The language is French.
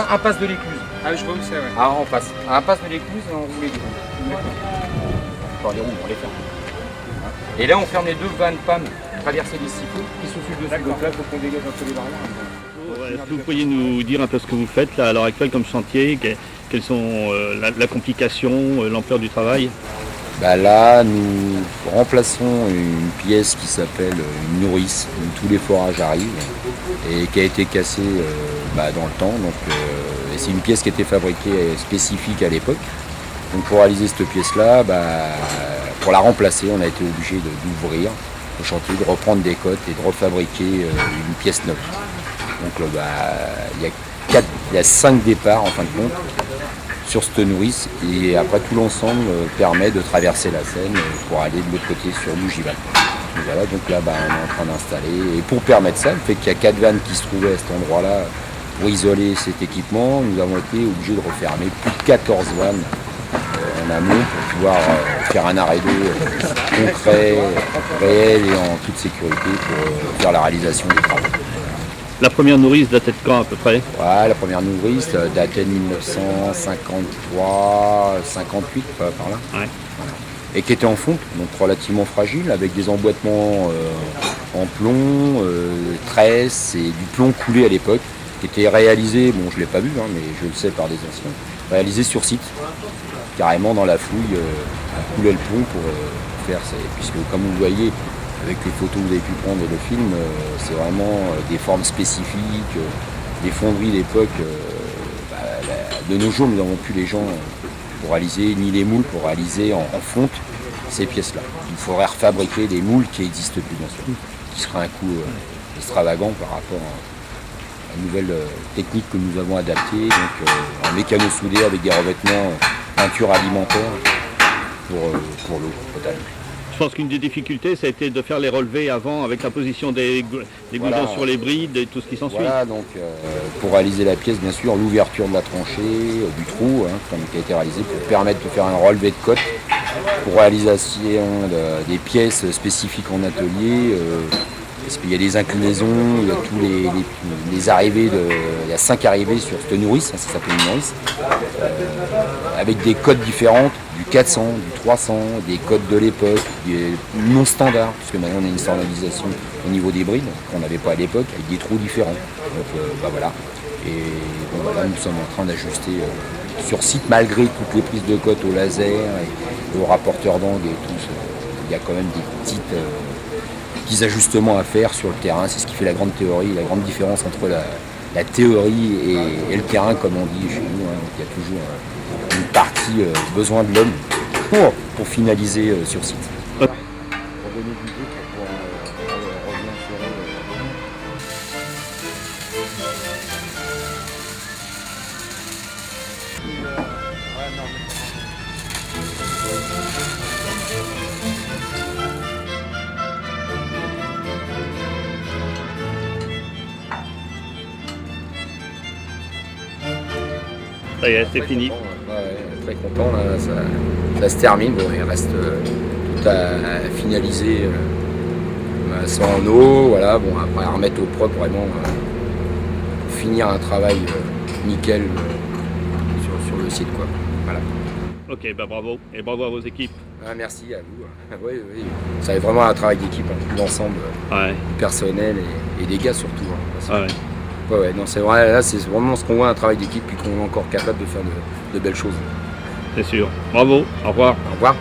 Impasse de l'Écluse. Ah, je vois où c'est, ouais. Ah, on passe. Impasse de l'Écluse et on roule les deux. Enfin, les roues, on les ferme. Et là, on ferme les deux vannes PAM traverser les 6 fous qui s'occupent dessus. Donc là, il faut qu'on dégage un peu les barrières. Ouais, est-ce que vous pourriez nous dire un peu ce que vous faites là, à l'heure actuelle comme chantier, quelles sont la complication, l'ampleur du travail? Bah là, nous remplaçons une pièce qui s'appelle une nourrice, où tous les forages arrivent, et qui a été cassée dans le temps. Donc, et c'est une pièce qui était fabriquée spécifique à l'époque. Donc pour réaliser cette pièce-là, pour la remplacer, on a été obligé d'ouvrir le chantier, de reprendre des cotes et de refabriquer une pièce neuve. Donc il y a 5 départs en fin de compte sur cette nourrice, et après tout l'ensemble permet de traverser la Seine pour aller de l'autre côté sur Bougival. Voilà, donc là on est en train d'installer, et pour permettre ça, le fait qu'il y a 4 vannes qui se trouvaient à cet endroit-là pour isoler cet équipement, nous avons été obligés de refermer plus de 14 vannes en amont pour pouvoir faire un arrêt d'eau concret, réel et en toute sécurité pour faire la réalisation des travaux. La première nourrice datait de quand à peu près? Ouais, la première nourrice datait de 1953, 58 par là. Ouais. Voilà. Et qui était en fonte, donc relativement fragile, avec des emboîtements en plomb, tresse et du plomb coulé à l'époque, qui était réalisé, bon je ne l'ai pas vu, mais je le sais par des anciens, réalisé sur site, carrément dans la fouille, on coulait le plomb pour faire, puisque comme vous le voyez, avec les photos que vous avez pu prendre et le film, c'est vraiment des formes spécifiques, des fonderies d'époque. De nos jours, nous n'avons plus les gens pour réaliser, ni les moules pour réaliser en fonte ces pièces-là. Il faudrait refabriquer des moules qui n'existent plus, bien sûr, qui serait un coût extravagant par rapport à une nouvelle technique que nous avons adaptée, donc un mécano-soudé avec des revêtements peinture alimentaire pour l'eau potable. Je pense qu'une des difficultés, ça a été de faire les relevés avant avec la position des goudrons sur les brides et tout ce qui s'ensuit. Voilà, donc pour réaliser la pièce, bien sûr, l'ouverture de la tranchée, du trou, qui a été réalisé pour permettre de faire un relevé de côte pour réalisation des pièces spécifiques en atelier. Parce qu'il y a des inclinaisons, il y a tous les arrivées, il y a 5 arrivées sur cette nourrice, ça s'appelle une nourrice, avec des codes différentes, du 400, du 300, des codes de l'époque, non standards, puisque maintenant on a une standardisation au niveau des brides, qu'on n'avait pas à l'époque, avec des trous différents. Donc voilà. Et nous sommes en train d'ajuster sur site, malgré toutes les prises de cotes au laser et au rapporteur d'angle et tout. Il y a quand même des petits ajustements à faire sur le terrain. C'est ce qui fait la grande théorie, la grande différence entre la théorie et le terrain, comme on dit chez nous. Il y a toujours une partie besoin de l'homme pour finaliser sur site. Ça y est, c'est fini. Très content, là, ça se termine. Bon, il reste tout à finaliser ça en eau, voilà. Bon, après à remettre au propre vraiment pour finir un travail nickel sur le site, quoi. Voilà. Ok, bravo, et bravo à vos équipes. Merci à vous. Oui. Ça est vraiment un travail d'équipe, tout l'ensemble, du personnel et des gars surtout. Ouais, non, c'est vrai, là c'est vraiment ce qu'on voit, un travail d'équipe, puis qu'on est encore capable de faire de belles choses. C'est sûr. Bravo, au revoir. Au revoir.